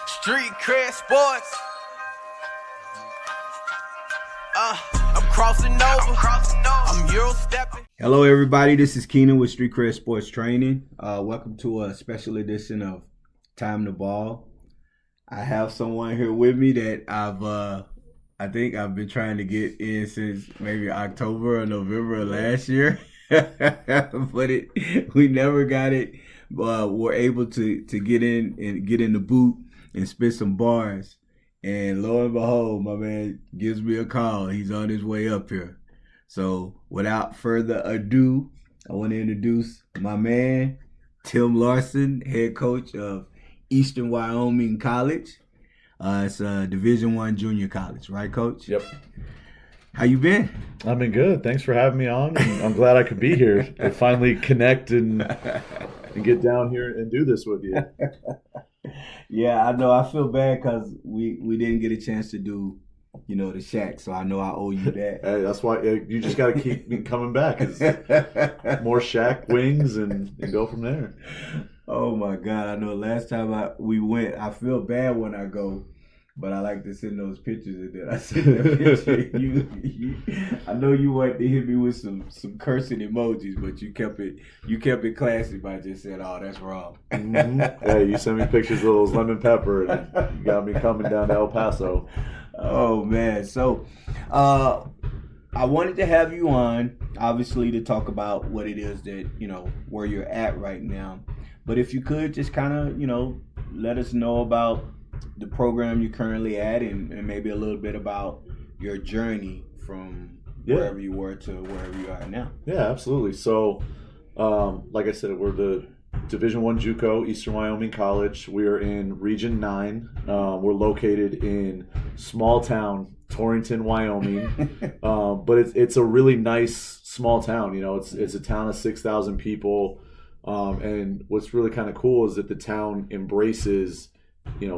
Street cred sports. I'm crossing over. I'm Euro stepping. Hello, everybody. This is Keenan with Street Cred Sports Training. Welcome to a special edition of Time to Ball. I have someone here with me that I think I've been trying to get in since maybe October or November of last year, but we never got it. We're able to get in the booth and spit some bars. And lo and behold, my man gives me a call. He's on his way up here. So without further ado, I want to introduce my man, Tim Larson, head coach of Eastern Wyoming College. It's a Division I junior college, right, Coach? Yep. How you been? I've been good. Thanks for having me on. I'm glad I could be here to finally connect and get down here and do this with you. Yeah, I know. I feel bad because we didn't get a chance to do, the shack. So I know I owe you that. Hey, that's why you just got to keep me coming back. It's more shack wings and go from there. Oh my God! I know. Last time we went, I feel bad when I go, but I like to send those pictures. And then I send that picture. You, I know you wanted to hit me with some cursing emojis, but you kept it classy by just saying, "Oh, that's wrong." Mm-hmm. Hey, you sent me pictures of those lemon pepper, and you got me coming down to El Paso. Oh man! So, I wanted to have you on, obviously, to talk about what it is that where you're at right now. But if you could just kind of, let us know about the program you're currently at and maybe a little bit about your journey from wherever you were to wherever you are now. Yeah, absolutely. So, like I said, we're the Division I JUCO, Eastern Wyoming College. We are in Region 9. We're located in small town Torrington, Wyoming. But it's a really nice small town. It's a town of 6,000 people. And what's really kind of cool is that the town embraces,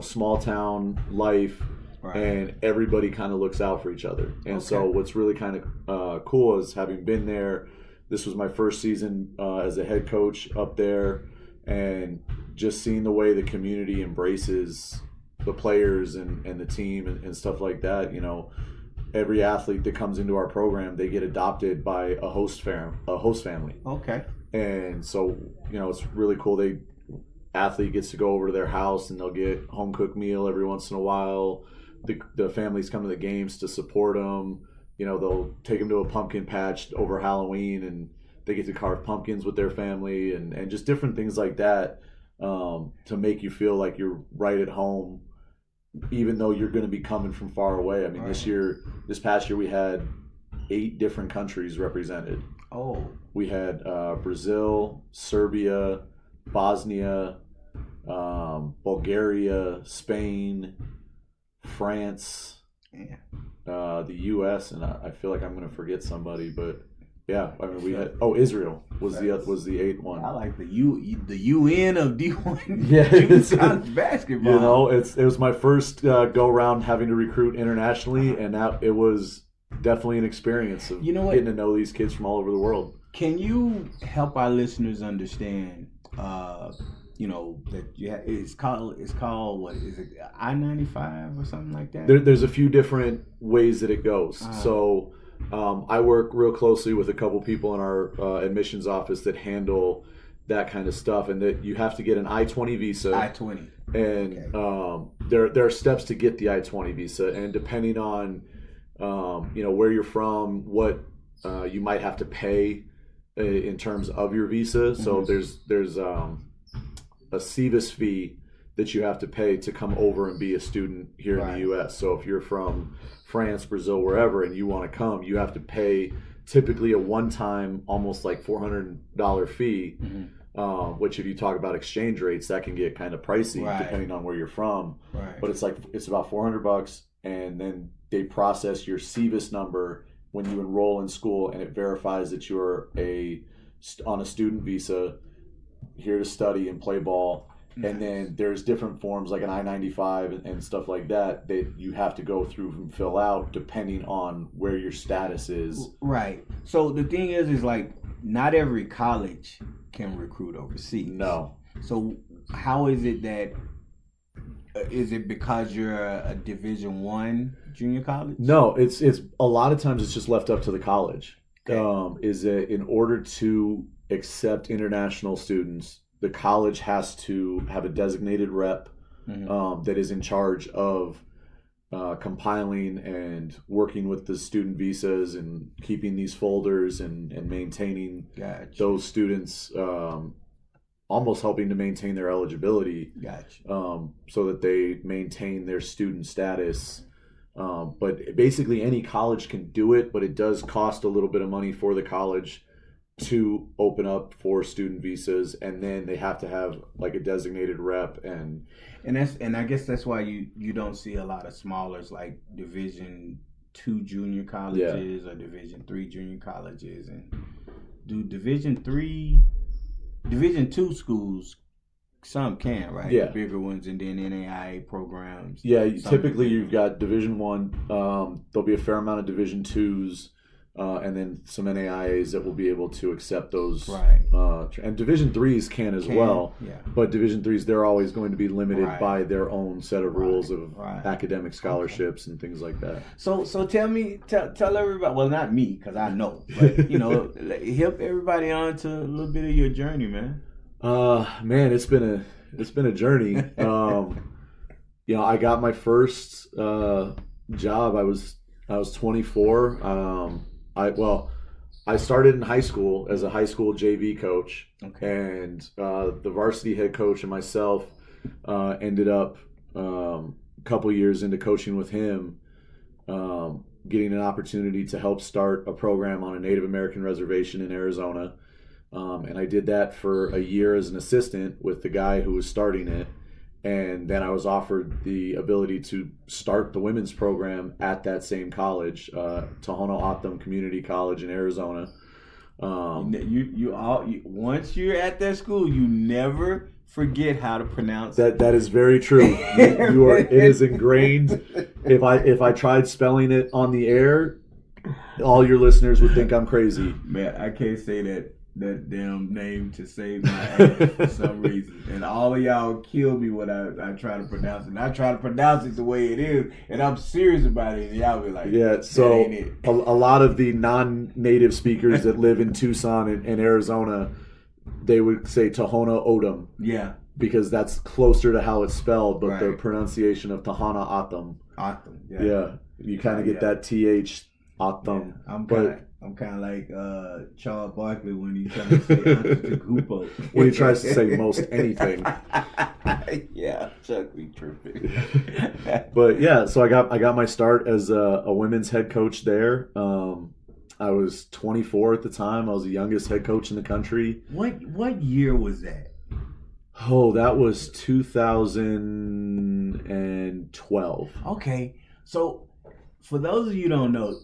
small town life, right, and everybody kind of looks out for each other. And so what's really kind of cool is having been there. This was my first season as a head coach up there, and just seeing the way the community embraces the players and the team and stuff like that. Every athlete that comes into our program, they get adopted by a host family. Okay. And so, it's really cool. Athlete gets to go over to their house and they'll get home cooked meal every once in a while. The families come to the games to support them. They'll take them to a pumpkin patch over Halloween and they get to carve pumpkins with their family and just different things like that to make you feel like you're right at home, even though you're going to be coming from far away. I mean, right. This past year, we had 8 different countries represented. Oh. We had Brazil, Serbia, Bosnia, Bulgaria, Spain, France, the U.S., and I feel like I'm going to forget somebody, but yeah, I mean we had Israel was the 8th one. I like the UN of D1. Yeah, college basketball. It was my first go round having to recruit internationally, and it was definitely an experience of getting to know these kids from all over the world. Can you help our listeners understand? That it's called what is it, I-95 or something like that? There's a few different ways that it goes. So I work real closely with a couple people in our admissions office that that kind of stuff, and that you have to get an I-20 visa. I-20. And there are steps to get the I-20 visa, and depending on where you're from, what you might have to pay in terms of your visa. So there's a CVIS fee that you have to pay to come over and be a student here in the U.S. So if you're from France, Brazil, wherever, and you want to come, you have to pay typically a one-time, almost like $400 fee, which if you talk about exchange rates, that can get kind of pricey depending on where you're from. Right. But it's about $400, and then they process your CVIS number when you enroll in school, and it verifies that you're on a student visa here to study and play ball. Nice. And then there's different forms like an I-95 and stuff like that you have to go through and fill out depending on where your status is. Right. So the thing is like not every college can recruit overseas. No. So how is it that is it because you're a Division I junior college? No, it's a lot of times it's just left up to the college. Okay. Is that in order to accept international students, the college has to have a designated rep that is in charge of compiling and working with the student visas and keeping these folders and maintaining those students, almost helping to maintain their eligibility, so that they maintain their student status. But basically any college can do it, but it does cost a little bit of money for the college to open up for student visas, and then they have to have like a designated rep, and I guess that's why you don't see a lot of smallers like Division II junior colleges or Division III junior colleges. And do Division II schools, some can, right? Yeah. The bigger ones, and then NAIA programs. Yeah, typically you've got Division I. There'll be a fair amount of Division IIs, and then some NAIAs that will be able to accept those. Right. And Division IIIs can as well. Yeah. But Division IIIs, they're always going to be limited by their own set of rules of academic scholarships and things like that. So tell everybody. Well, not me, because I know, but help everybody on to a little bit of your journey, man. Man, it's been a journey. I got my first job. I was 24. I started in high school as a high school JV coach, and the varsity head coach and myself ended up a couple years into coaching with him, getting an opportunity to help start a program on a Native American reservation in Arizona. And I did that for a year as an assistant with the guy who was starting it. And then I was offered the ability to start the women's program at that same college, Tohono O'odham Community College in Arizona. Once you're at that school, you never forget how to pronounce that. That is very true. It is ingrained. If I tried spelling it on the air, all your listeners would think I'm crazy. Man, I can't say that damn name to save my ass for some reason, and all of y'all kill me when I try to pronounce it. And I try to pronounce it the way it is, and I'm serious about it, and y'all be like, yeah. So a lot of the non-native speakers that live in Tucson and Arizona, they would say Tohono O'odham, because that's closer to how it's spelled, but the pronunciation of Tohono O'odham, you kind of get that th O'odham. I'm kind of like Charles Barkley when he tries to say Antetokounmpo. When he tries to say most anything. Yeah, Chuck be tripping. But yeah, so I got my start as a women's head coach there. I was 24 at the time. I was the youngest head coach in the country. What year was that? Oh, that was 2012. Okay, so for those of you who don't know,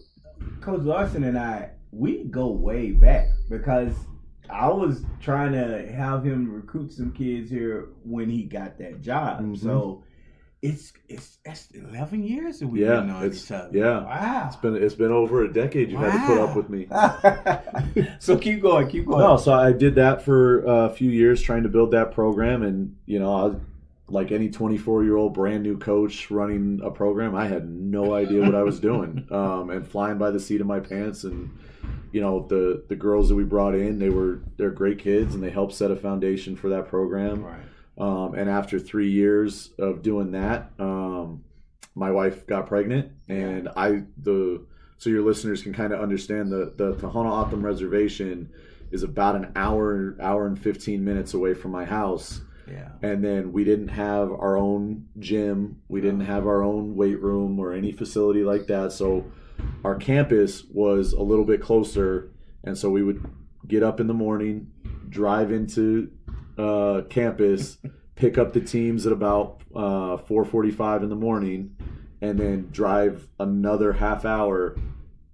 Coach Larson and I, we go way back, because I was trying to have him recruit some kids here when he got that job. Mm-hmm. So that's 11 years that we've been on each other. Yeah. Wow. It's been over a decade you've had to put up with me. So keep going. No, so I did that for a few years, trying to build that program, and like any 24-year-old brand new coach running a program, I had no idea what I was doing, and flying by the seat of my pants. And the girls that we brought in, they're great kids, and they helped set a foundation for that program. Right. And after 3 years of doing that, my wife got pregnant, and so your listeners can kind of understand the Tohono O'odham Reservation is about an hour and 15 minutes away from my house. Yeah. And then we didn't have our own gym. We didn't have our own weight room or any facility like that. So our campus was a little bit closer. And so we would get up in the morning, drive into campus, pick up the teams at about 4:45 in the morning, and then drive another half hour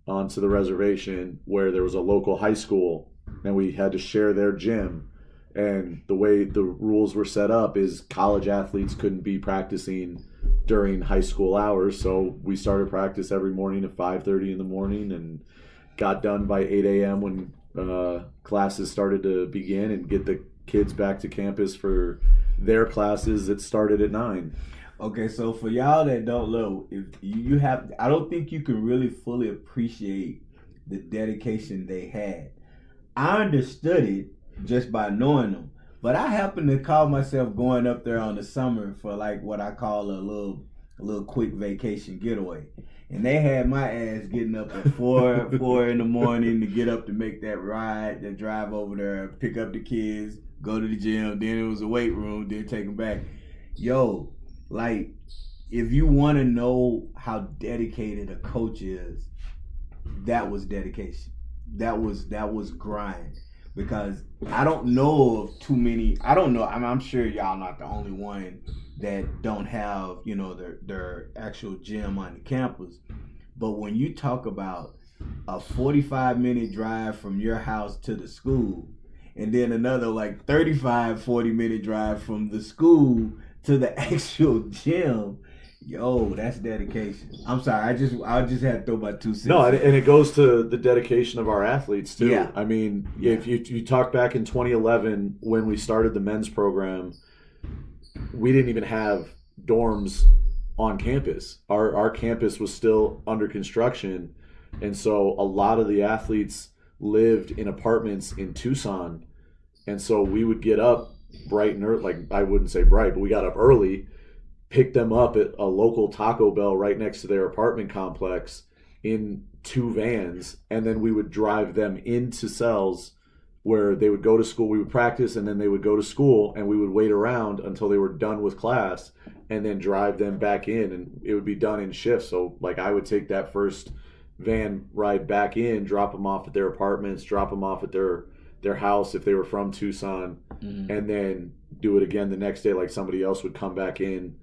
onto the reservation where there was a local high school, and we had to share their gym. And the way the rules were set up is college athletes couldn't be practicing during high school hours. So we started practice every morning at 5:30 in the morning and got done by 8 a.m. when classes started to begin, and get the kids back to campus for their classes that started at 9. Okay, so for y'all that don't know, if you have, I don't think you can really fully appreciate the dedication they had. I understood it just by knowing them, but I happen to call myself going up there on the summer for like what I call a little quick vacation getaway, and they had my ass getting up at four in the morning to get up to make that ride, to drive over there, pick up the kids, go to the gym, then it was a weight room, then take them back. Yo, like, if you want to know how dedicated a coach is, that was dedication. That was grind. Because I don't know of too many. I don't know. I'm sure y'all not the only one that don't have their actual gym on the campus. But when you talk about a 45-minute drive from your house to the school, and then another like 40-minute drive from the school to the actual gym, yo, that's dedication. I'm sorry, I just had to throw my 2 cents. No, and it goes to the dedication of our athletes too. Yeah. I mean, if you talk back in 2011 when we started the men's program, we didn't even have dorms on campus. Our campus was still under construction, and so a lot of the athletes lived in apartments in Tucson, and so we would get up bright and early. Like, I wouldn't say bright, but we got up early, picked them up at a local Taco Bell right next to their apartment complex in 2 vans, and then we would drive them into cells where they would go to school. We would practice, and then they would go to school, and we would wait around until they were done with class, and then drive them back in, and it would be done in shifts. So, like, I would take that first van ride back in, drop them off at their apartments, drop them off at their house if they were from Tucson, and then do it again the next day. Like, somebody else would come back in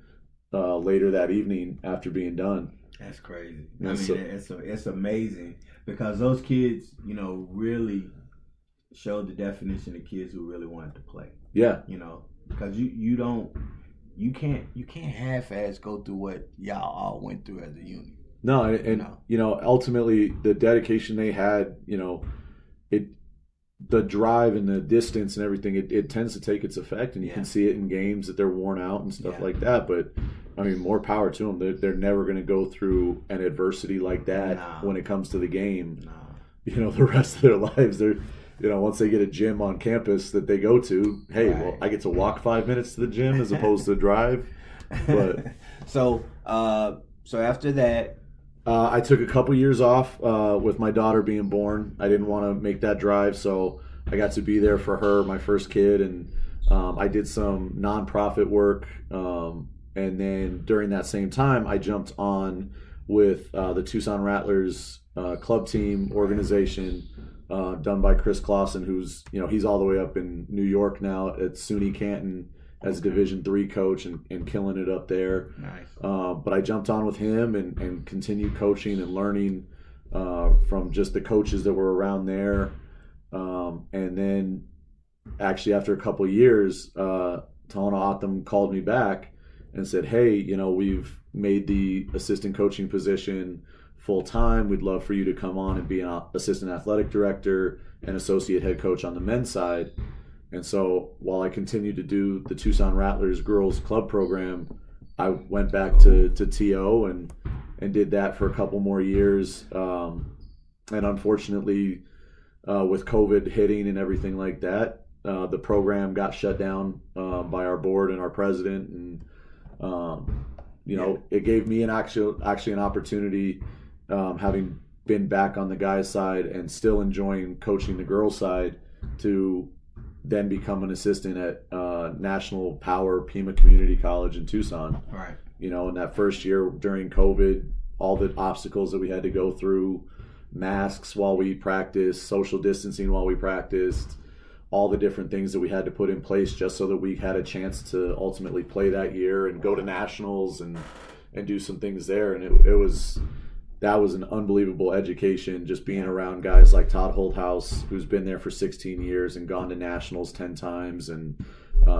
later that evening after being done. That's crazy. It's amazing because those kids, really showed the definition of kids who really wanted to play. Yeah. Because you can't half-ass go through what y'all all went through as a unit. No, and ultimately the dedication they had, the drive and the distance and everything, it tends to take its effect, and you can see it in games that they're worn out and stuff like that. But I mean, more power to them. They're never going to go through an adversity like that when it comes to the game. The rest of their lives, they're once they get a gym on campus that they go to, hey, well, I get to walk 5 minutes to the gym as opposed to drive. But so after that, I took a couple years off with my daughter being born. I didn't want to make that drive, so I got to be there for her, my first kid, and I did some nonprofit work. And then during that same time, I jumped on with the Tucson Rattlers club team organization done by Chris Clausen, who's he's all the way up in New York now at SUNY Canton as a Division III coach and killing it up there. Nice. But I jumped on with him and continued coaching and learning from just the coaches that were around there. And then actually after a couple of years, Talana Otham called me back and said, hey, we've made the assistant coaching position full time. We'd love for you to come on and be an assistant athletic director and associate head coach on the men's side. And so while I continued to do the Tucson Rattlers girls club program, I went back to TO and did that for a couple more years. And unfortunately, with COVID hitting and everything like that, the program got shut down by our board and our president. And, it gave me actually an opportunity, having been back on the guys' side and still enjoying coaching the girls' side, to then become an assistant at National Power Pima Community College in Tucson. Right. In that first year during COVID, all the obstacles that we had to go through, masks while we practiced, social distancing while we practiced, all the different things that we had to put in place just so that we had a chance to ultimately play that year and go to nationals and do some things there. And that was an unbelievable education, just being around guys like Todd Holthouse, who's been there for 16 years and gone to nationals 10 times, and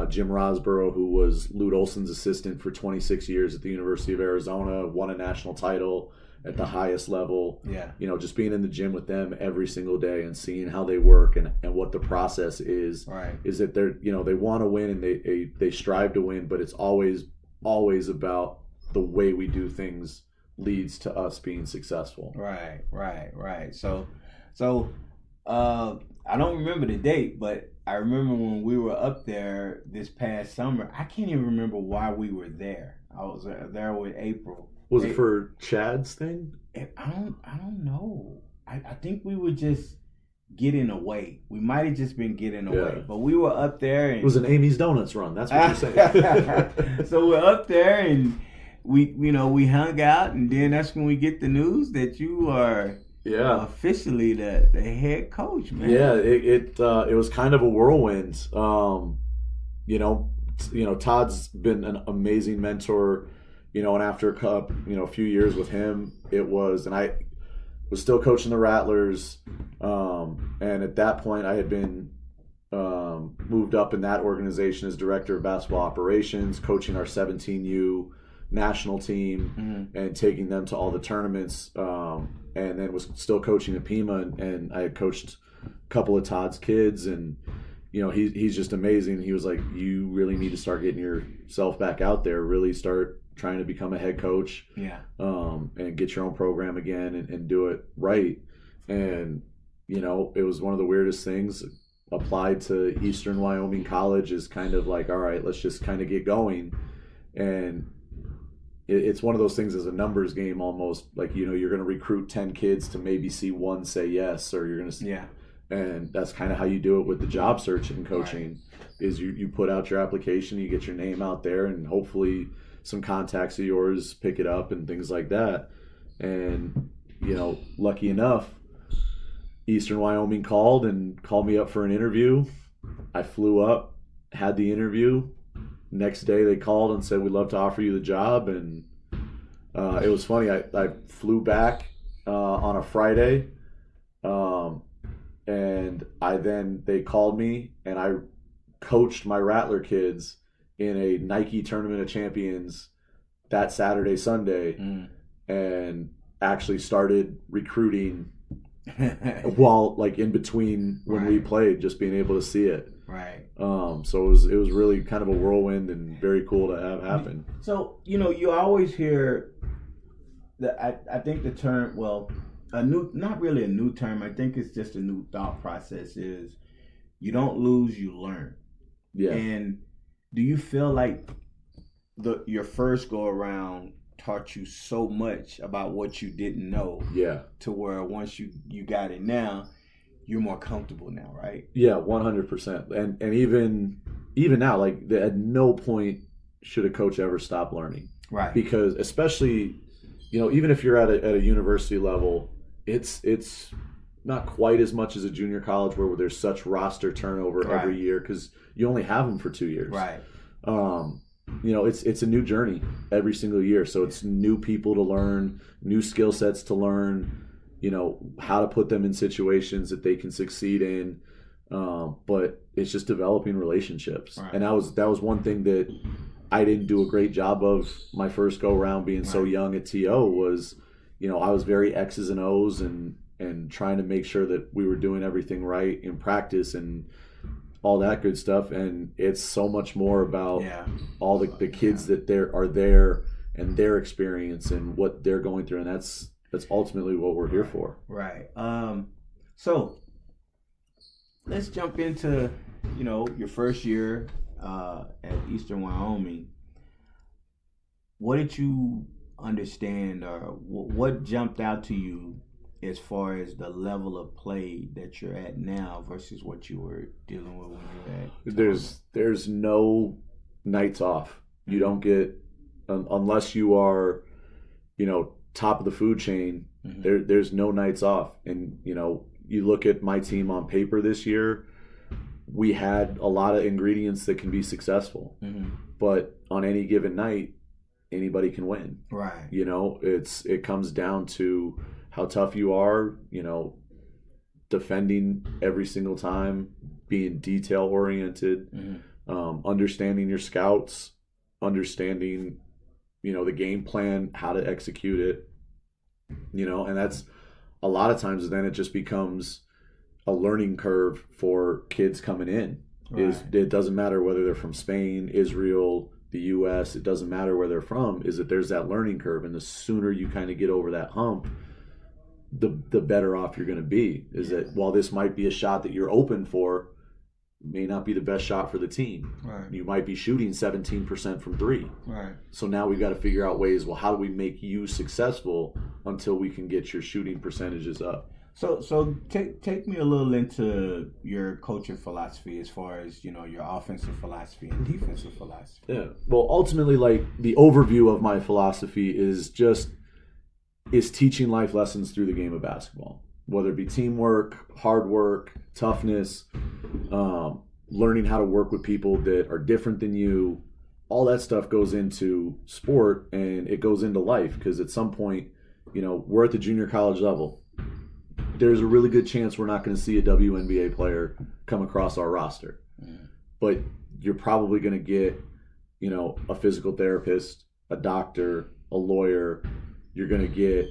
Jim Rosborough, who was Lute Olson's assistant for 26 years at the University of Arizona, won a national title at the highest level. Yeah. Just being in the gym with them every single day and seeing how they work and what the process is. Right. Is that they want to win and they strive to win, but it's always always about the way we do things leads to us being successful. Right. So, I don't remember the date, but I remember when we were up there this past summer. I can't even remember why we were there. I was there with April. Was it for Chad's thing? I don't know. I think we were just getting away. We might have just been getting away, but we were up there. And it was an Amy's Donuts run. That's what you're saying. So we're up there and we hung out, and then that's when we get the news that you are officially the head coach, man. Yeah, it was kind of a whirlwind. Todd's been an amazing mentor. And after a few years with him, and I was still coaching the Rattlers, and at that point I had been moved up in that organization as director of basketball operations, coaching our 17U national team and taking them to all the tournaments, and then was still coaching at Pima, and I had coached a couple of Todd's kids, and he's just amazing. He was like, you really need to start getting yourself back out there, really start trying to become a head coach, and get your own program again and do it right. And it was one of the weirdest things. Applied to Eastern Wyoming College is kind of like, all right, let's just kind of get going. And it's one of those things as a numbers game almost, like you're going to recruit 10 kids to maybe see one say yes, or you're going to and that's kind of how you do it with the job search and coaching. Is you put out your application, you get your name out there, and hopefully some contacts of yours pick it up and things like that. And lucky enough, Eastern Wyoming called me up for an interview. I flew up, had the interview. Next day they called and said, we'd love to offer you the job. And it was funny. I flew back on a Friday, and they called me, and I coached my Rattler kids in a Nike Tournament of Champions that Saturday, Sunday, and actually started recruiting while in between when we played, just being able to see it. Right. So it was really kind of a whirlwind and very cool to have happen. So you always hear that. I think the term, not really a new term. I think it's just a new thought process. Is you don't lose, you learn. Yeah. And do you feel like your first go around taught you so much about what you didn't know? Yeah. To where once you got it now, you're more comfortable now, right? Yeah, 100%. And even now, at no point should a coach ever stop learning. Right. Because especially, even if you're at a university level, it's not quite as much as a junior college where there's such roster turnover every year because you only have them for 2 years. Right. It's a new journey every single year. So it's new people to learn, new skill sets to learn, how to put them in situations that they can succeed in. But it's just developing relationships. Right. And that was one thing that I didn't do a great job of my first go around being so young at TO was, I was very X's and O's and trying to make sure that we were doing everything right in practice and all that good stuff. And it's so much more about all the kids that are there and their experience and what they're going through. And that's ultimately what we're here for. Right. So let's jump into, your first year at Eastern Wyoming. What did you understand, or what jumped out to you as far as the level of play that you're at now versus what you were dealing with when you were at? There's no nights off. You don't get, unless you are, top of the food chain, there's no nights off. And, you look at my team on paper this year, we had a lot of ingredients that can be successful. But on any given night, anybody can win. Right. It comes down to how tough you are, defending every single time, being detail oriented, understanding your scouts, understanding, the game plan, how to execute it, and that's a lot of times then it just becomes a learning curve for kids coming in. Right. It doesn't matter whether they're from Spain, Israel, the U.S., it doesn't matter where they're from, is that there's that learning curve. And the sooner you kind of get over that hump, the better off you're going to be. Is that while this might be a shot that you're open for, may not be the best shot for the team. Right. You might be shooting 17% from three. Right. So now we've got to figure out ways, well, how do we make you successful until we can get your shooting percentages up? So take me a little into your coaching philosophy as far as, your offensive philosophy and defensive philosophy. Yeah. Well, ultimately, like, the overview of my philosophy is teaching life lessons through the game of basketball, whether it be teamwork, hard work, toughness, learning how to work with people that are different than you. All that stuff goes into sport, and it goes into life, because at some point, we're at the junior college level. There's a really good chance we're not going to see a WNBA player come across our roster. But you're probably going to get, a physical therapist, a doctor, a lawyer. You're going to get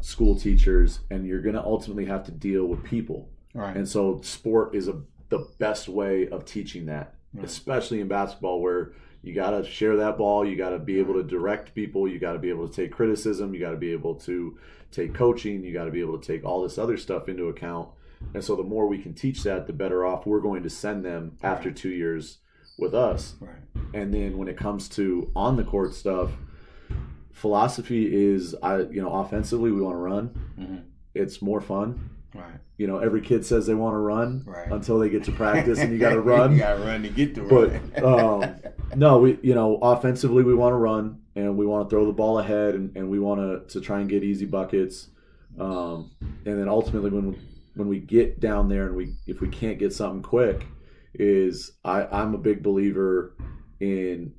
school teachers, and you're going to ultimately have to deal with people. Right. And so sport is the best way of teaching that, especially in basketball, where you got to share that ball. You got to be able to direct people. You got to be able to take criticism. You got to be able to take coaching. You got to be able to take all this other stuff into account. And so the more we can teach that, the better off we're going to send them after 2 years with us. Right. And then when it comes to on the court stuff, philosophy is, offensively we want to run. Mm-hmm. It's more fun. Right. Every kid says they want to run until they get to practice, and you got to you run. got to run to get to run. But no, we offensively we want to run, and we want to throw the ball ahead, and we want to try and get easy buckets. And then ultimately, when we get down there, and if we can't get something quick, I'm a big believer in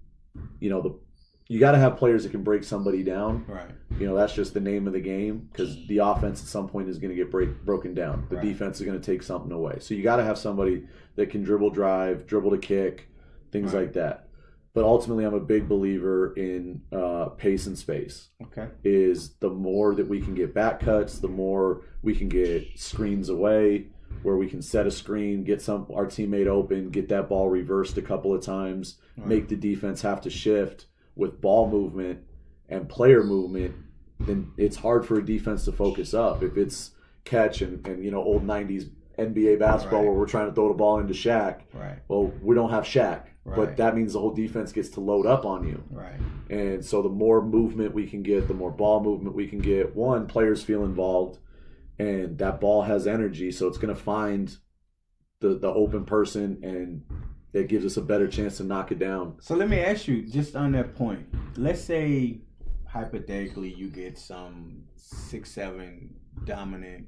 you got to have players that can break somebody down. Right. That's just the name of the game, because the offense at some point is going to get broken down. The defense is going to take something away. So you got to have somebody that can dribble to kick, things like that. But ultimately, I'm a big believer in pace and space. Okay. Is the more that we can get back cuts, the more we can get screens away, where we can set a screen, get our teammate open, get that ball reversed a couple of times, make the defense have to shift. With ball movement and player movement, then it's hard for a defense to focus up. If it's catch and old 90s NBA basketball where we're trying to throw the ball into Shaq, well, we don't have Shaq. But that means the whole defense gets to load up on you. Right. And so the more movement we can get, the more ball movement we can get, players feel involved, and that ball has energy, so it's going to find the open person, and it gives us a better chance to knock it down. So let me ask you, just on that point, let's say hypothetically you get some 6'7" dominant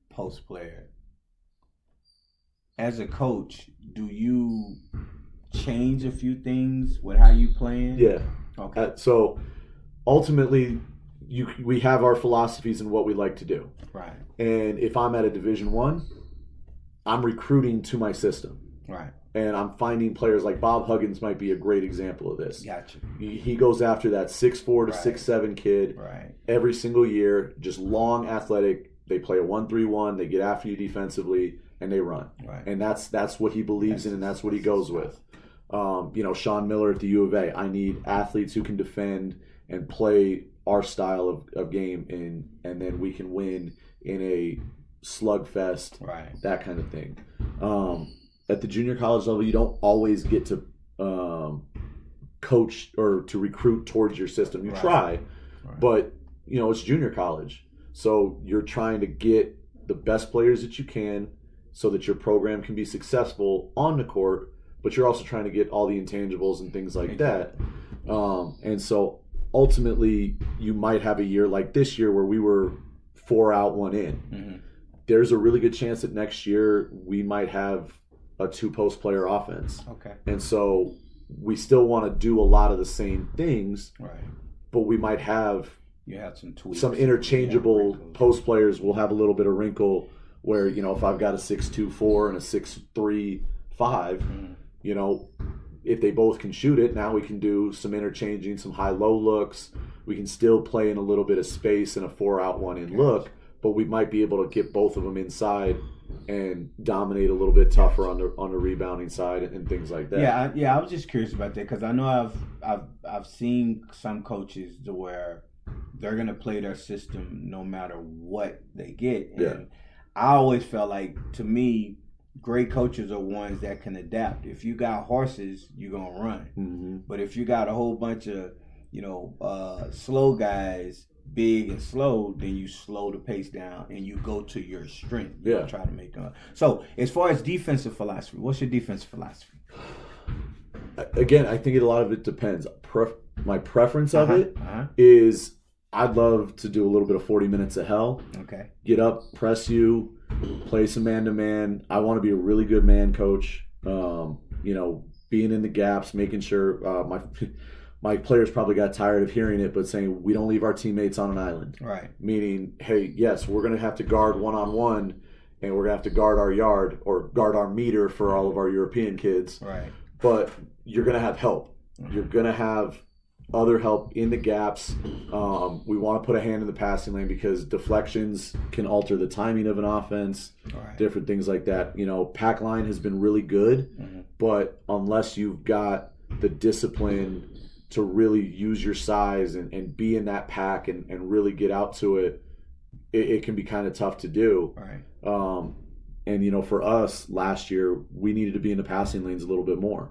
post player. As a coach, do you change a few things with how you playing? Yeah. Okay. So ultimately, we have our philosophies and what we like to do. Right. And if I'm at a Division I, I'm recruiting to my system. Right. And I'm finding players like Bob Huggins might be a great example of this. Gotcha. He goes after that 6'4" to 6'7" kid every single year, just long, athletic. They play a 1-3-1. They get after you defensively, and they run. Right. And that's what he believes in, and that's what he goes with. Sean Miller at the U of A. I need athletes who can defend and play our style of game, and then we can win in a slugfest, that kind of thing. At the junior college level, you don't always get to coach or to recruit towards your system. You try, but it's junior college, so you're trying to get the best players that you can so that your program can be successful on the court, but you're also trying to get all the intangibles and things like that. And so ultimately, you might have a year like this year where we were 4 out, 1 in. Mm-hmm. There's a really good chance that next year we might have a 2-post player offense. Okay. And so we still want to do a lot of the same things, but we might have some tweaks, some interchangeable post players. Will have a little bit of wrinkle where, if I've got a 6'2" and a 6'3" 5, if they both can shoot it, now we can do some interchanging, some high-low looks. We can still play in a little bit of space and a 4 out, 1 in look, but we might be able to get both of them inside and dominate a little bit tougher on the rebounding side and things like that. Yeah, I was just curious about that because I know I've seen some coaches to where they're gonna play their system no matter what they get. And I always felt like, to me, great coaches are ones that can adapt. If you got horses, you're gonna run. Mm-hmm. But if you got a whole bunch of slow guys, big and slow, then you slow the pace down and you go to your strength. You don't try to make up. So as far as defensive philosophy, what's your defensive philosophy? Again, I think a lot of it depends. My preference of it is I'd love to do a little bit of 40 minutes of hell. Okay. Get up, press you, play some man-to-man. I want to be a really good man coach. Being in the gaps, making sure my players probably got tired of hearing it, but saying we don't leave our teammates on an island. Right. Meaning, hey, yes, we're going to have to guard one-on-one, and we're going to have to guard our yard or guard our meter for all of our European kids. Right. But you're going to have help. You're going to have other help in the gaps. We want to put a hand in the passing lane because deflections can alter the timing of an offense, different things like that. Pack line has been really good, but unless you've got the discipline to really use your size and be in that pack and really get out to it, it can be kind of tough to do. Right. And, for us last year, we needed to be in the passing lanes a little bit more.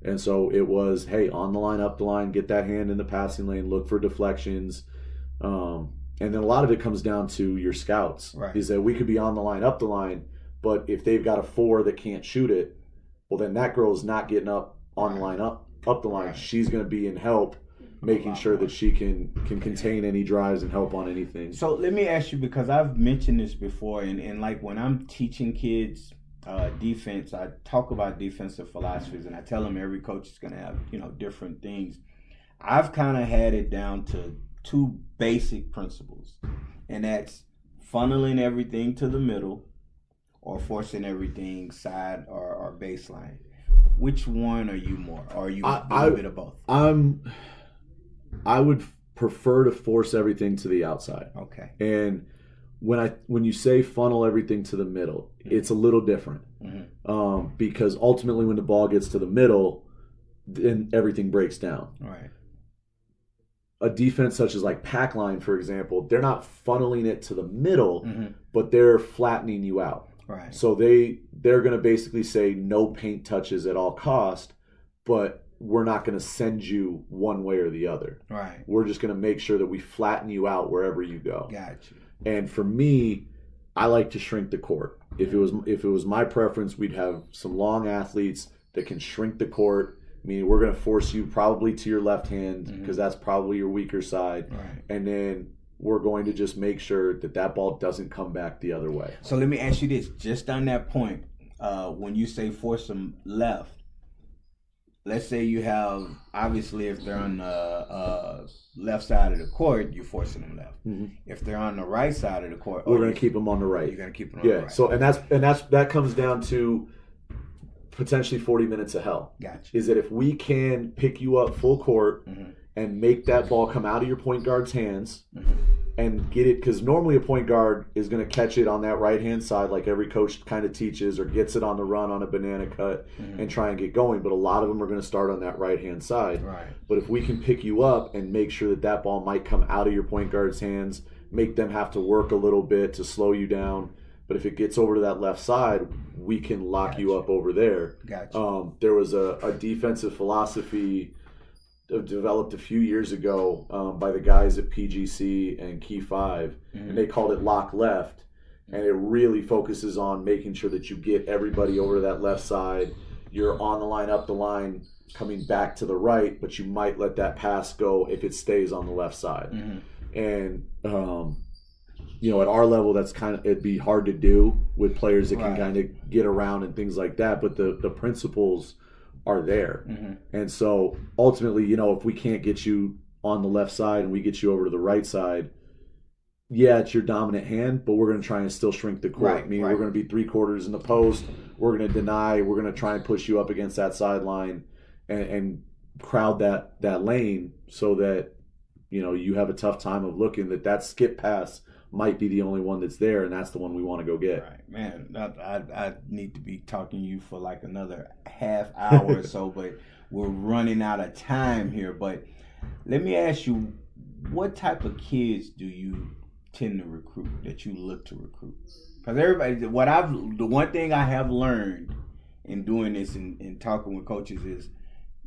And so it was, hey, on the line, up the line, get that hand in the passing lane, look for deflections. And then a lot of it comes down to your scouts. Right. Is that we could be on the line, up the line, but if they've got a 4 that can't shoot it, well, then that girl's not getting up on the line, up the line. She's going to be in help, making sure that she can contain any drives and help on anything. So let me ask you, because I've mentioned this before, and like when I'm teaching kids defense, I talk about defensive philosophies, and I tell them every coach is going to have different things. I've kind of had it down to 2 basic principles, and that's funneling everything to the middle or forcing everything side or baseline. Which one are you more? Or are you a little bit of both? I would prefer to force everything to the outside. Okay. And when you say funnel everything to the middle, it's a little different. Because ultimately when the ball gets to the middle, then everything breaks down. Right. A defense such as like pack line, for example, they're not funneling it to the middle, but they're flattening you out. Right. So they're going to basically say no paint touches at all cost, but we're not going to send you one way or the other. Right. We're just going to make sure that we flatten you out wherever you go. Gotcha. And for me, I like to shrink the court. If it was my preference, we'd have some long athletes that can shrink the court. Meaning we're going to force you probably to your left hand because that's probably your weaker side. Right. And then we're going to just make sure that ball doesn't come back the other way. So let me ask you this, just on that point, when you say force them left, let's say you have, obviously if they're on the left side of the court, you're forcing them left. If they're on the right side of the court, we're going to keep them on the right. You're going to keep them on the right. So that comes down to potentially 40 minutes of hell. Gotcha. Is that if we can pick you up full court and make that ball come out of your point guard's hands and get it, because normally a point guard is going to catch it on that right-hand side like every coach kind of teaches, or gets it on the run on a banana cut and try and get going, but a lot of them are going to start on that right-hand side. Right. But if we can pick you up and make sure that ball might come out of your point guard's hands, make them have to work a little bit to slow you down, but if it gets over to that left side, we can lock you up over there. Gotcha. There was a defensive philosophy developed a few years ago by the guys at PGC and Key 5, and they called it lock left. And it really focuses on making sure that you get everybody over to that left side. You're on the line, up the line, coming back to the right, but you might let that pass go if it stays on the left side. And at our level, it'd be hard to do with players that can kind of get around and things like that. But the principles are there. And so ultimately, if we can't get you on the left side and we get you over to the right side, it's your dominant hand, but we're going to try and still shrink the court. We're going to be 3/4 in the post. We're going to deny. We're going to try and push you up against that sideline and crowd that lane so that you have a tough time of looking that skip pass might be the only one that's there, and that's the one we want to go get. Right, man. I need to be talking to you for like another half hour or so, but we're running out of time here. But let me ask you, what type of kids do you tend to recruit, that you look to recruit? Because the one thing I have learned in doing this and talking with coaches is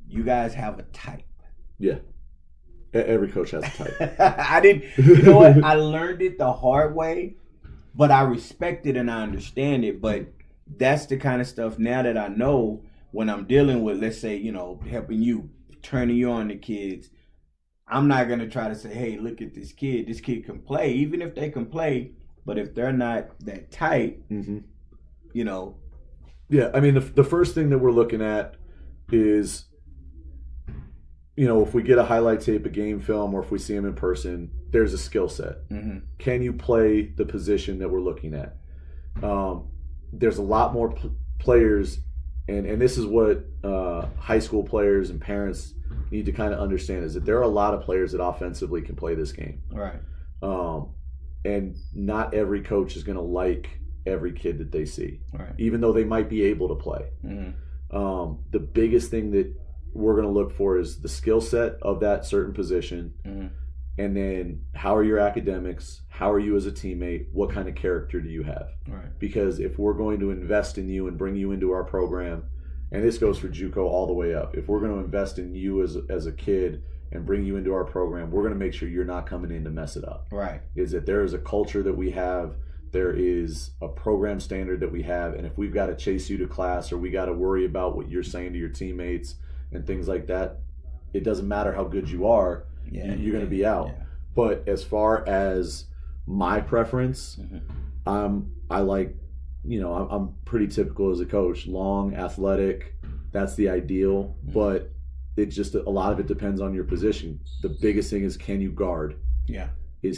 you guys have a type. Yeah. Every coach has a type. You know what? I learned it the hard way, but I respect it and I understand it. But that's the kind of stuff now that I know when I'm dealing with, let's say, helping you, turning you on to kids. I'm not going to try to say, hey, look at this kid. This kid can play, even if they can play. But if they're not that tight, Yeah, I mean, the first thing that we're looking at is, if we get a highlight tape, a game film, or if we see him in person, there's a skill set. Mm-hmm. Can you play the position that we're looking at? There's a lot more players, and this is what high school players and parents need to kind of understand, is that there are a lot of players that offensively can play this game. Right. And not every coach is going to like every kid that they see, right, even though they might be able to play. Mm-hmm. The biggest thing that we're going to look for is the skill set of that certain position. Mm-hmm. And then how are your academics? How are you as a teammate? What kind of character do you have? Right. Because if we're going to invest in you and bring you into our program, and this goes for JUCO all the way up, if we're going to invest in you as a kid and bring you into our program, we're going to make sure you're not coming in to mess it up. Right. Is that there is a culture that we have, there is a program standard that we have, and if we've got to chase you to class or we got to worry about what you're saying to your teammates and things like that, it doesn't matter how good you are, you're going to be out. Yeah. But as far as my preference, mm-hmm. I like, I'm pretty typical as a coach, long, athletic, that's the ideal, mm-hmm. but it just, a lot of it depends on your position. The biggest thing is, can you guard? Yeah.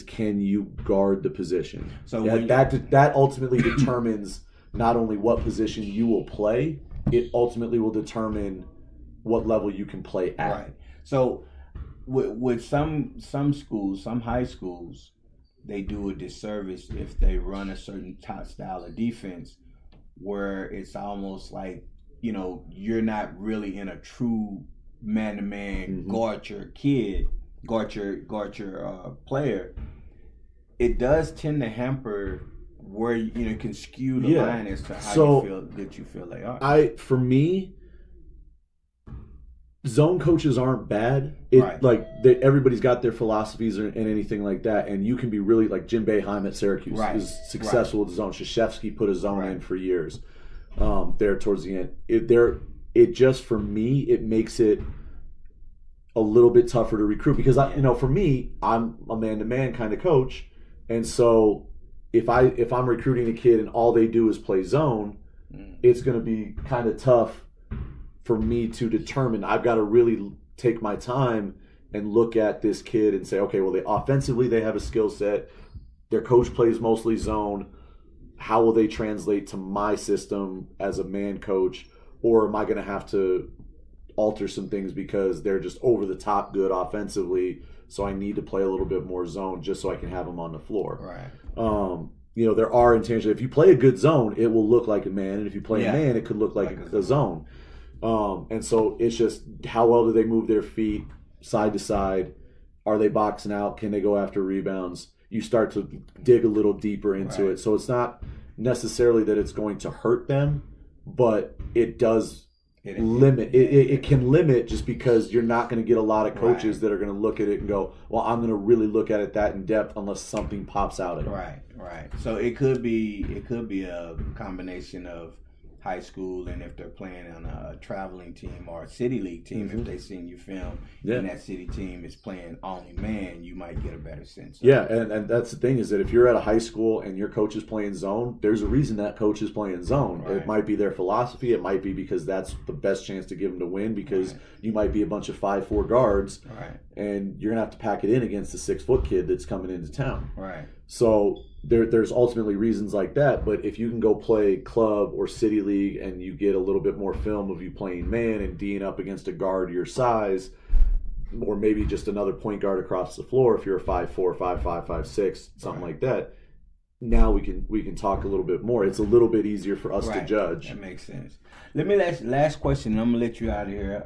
Can you guard the position? So that ultimately determines not only what position you will play, it ultimately will determine what level you can play at. Right. So with some schools, some high schools, they do a disservice if they run a certain style of defense where it's almost like, you're not really in a true man-to-man, mm-hmm. guard your player. It does tend to hamper where can skew the line as to how you feel they are. For me, zone coaches aren't bad. Everybody's got their philosophies and anything like that, and you can be really, like Jim Boeheim at Syracuse is successful with the zone. Krzyzewski put a zone in for years. There towards the end, it just, for me, it makes it a little bit tougher to recruit because for me, I'm a man-to-man kind of coach, and so if I'm recruiting a kid and all they do is play zone, it's going to be kind of tough for me to determine. I've got to really take my time and look at this kid and say, okay, well, offensively they have a skill set. Their coach plays mostly zone. How will they translate to my system as a man coach? Or am I going to have to alter some things because they're just over the top good offensively, so I need to play a little bit more zone just so I can have them on the floor. Right. There are intentions. If you play a good zone, it will look like a man, and if you play a man, it could look like a zone. And so it's just, how well do they move their feet side to side? Are they boxing out? Can they go after rebounds? You start to dig a little deeper into it. So it's not necessarily that it's going to hurt them, but it does limit. It can limit, just because you're not going to get a lot of coaches that are going to look at it and go, well, I'm going to really look at it that in depth unless something pops out at it. Right. So it could be a combination of high school, and if they're playing on a traveling team or a city league team, if they seen you film and that city team is playing only man, you might get a better sense of it. And that's the thing, is that if you're at a high school and your coach is playing zone, there's a reason that coach is playing zone. It might be their philosophy, it might be because that's the best chance to give them to win, because you might be a bunch of 5'4" guards, and you're gonna have to pack it in against a 6-foot kid that's coming into town. So there's ultimately reasons like that, but if you can go play club or city league and you get a little bit more film of you playing man and D'ing up against a guard your size, or maybe just another point guard across the floor if you're a 5'4", 5'5", 5'6", something like that. Now we can talk a little bit more. It's a little bit easier for us to judge. That makes sense. Let me last question. I'm gonna let you out of here.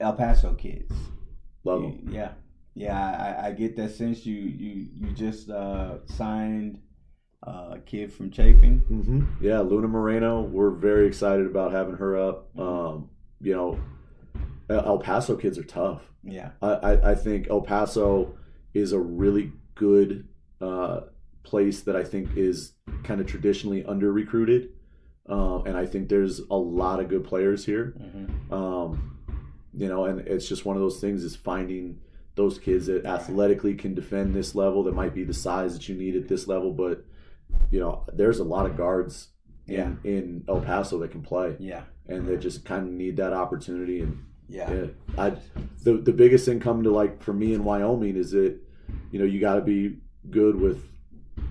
El Paso kids. Love them. Yeah. I get that sense. You just signed a kid from Chafing. Mm-hmm. Yeah, Luna Moreno. We're very excited about having her up. You know, El Paso kids are tough. Yeah. I think El Paso is a really good place that I think is kind of traditionally under recruited, and I think there's a lot of good players here. Mm-hmm. You know, and it's just one of those things is finding those kids that athletically can defend this level, that might be the size that you need at this level, but you know, there's a lot of guards in El Paso that can play. Yeah. And they just kind of need that opportunity. And the biggest thing coming to, like, for me in Wyoming is that, you know, you got to be good with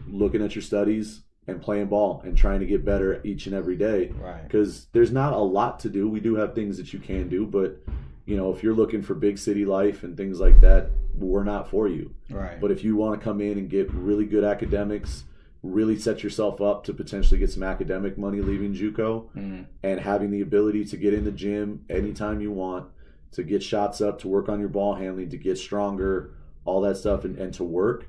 looking at your studies and playing ball and trying to get better each and every day. Right. Because there's not a lot to do. We do have things that you can do, but you know, if you're looking for big city life and things like that, we're not for you. Right. But if you want to come in and get really good academics, really set yourself up to potentially get some academic money leaving JUCO, and having the ability to get in the gym anytime you want, to get shots up, to work on your ball handling, to get stronger, all that stuff, and to work,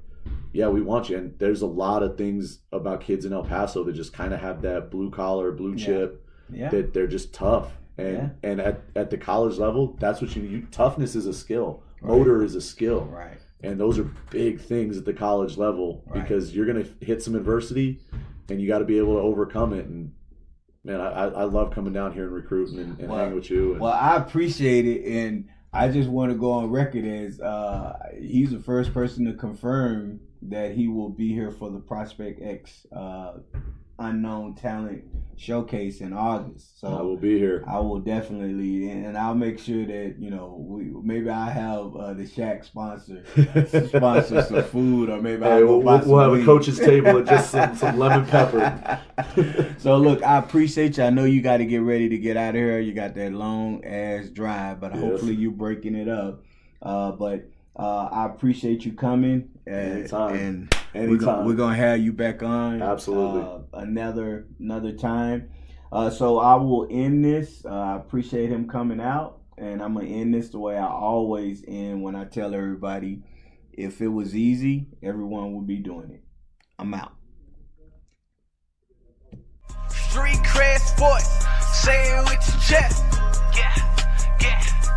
yeah, we want you. And there's a lot of things about kids in El Paso that just kind of have that blue collar, blue chip, that they're just tough. And at the college level, that's what you need. Toughness is a skill. Motor is a skill. Right. And those are big things at the college level, because you're going to hit some adversity and you got to be able to overcome it. And man, I love coming down here and recruiting and hanging with you. Well, I appreciate it. And I just want to go on record as he's the first person to confirm that he will be here for the Prospect X Unknown Talent Showcase in August. So I will be here. I will definitely, and I'll make sure that, you know, maybe I have the Shack sponsor some food, or maybe we'll have a coach's table and just some lemon pepper. So look, I appreciate you. I know you got to get ready to get out of here. You got that long ass drive, but hopefully you're breaking it up. But I appreciate you coming. Anytime. We're gonna have you back on. Absolutely. Another time. So I will end this. I appreciate him coming out, and I'm gonna end this the way I always end when I tell everybody, if it was easy, everyone would be doing it. I'm out. Street cred sports, say it with your chest. Yeah.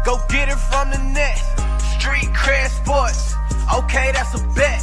Go get it from the net. Street cred sports, okay, that's a bet.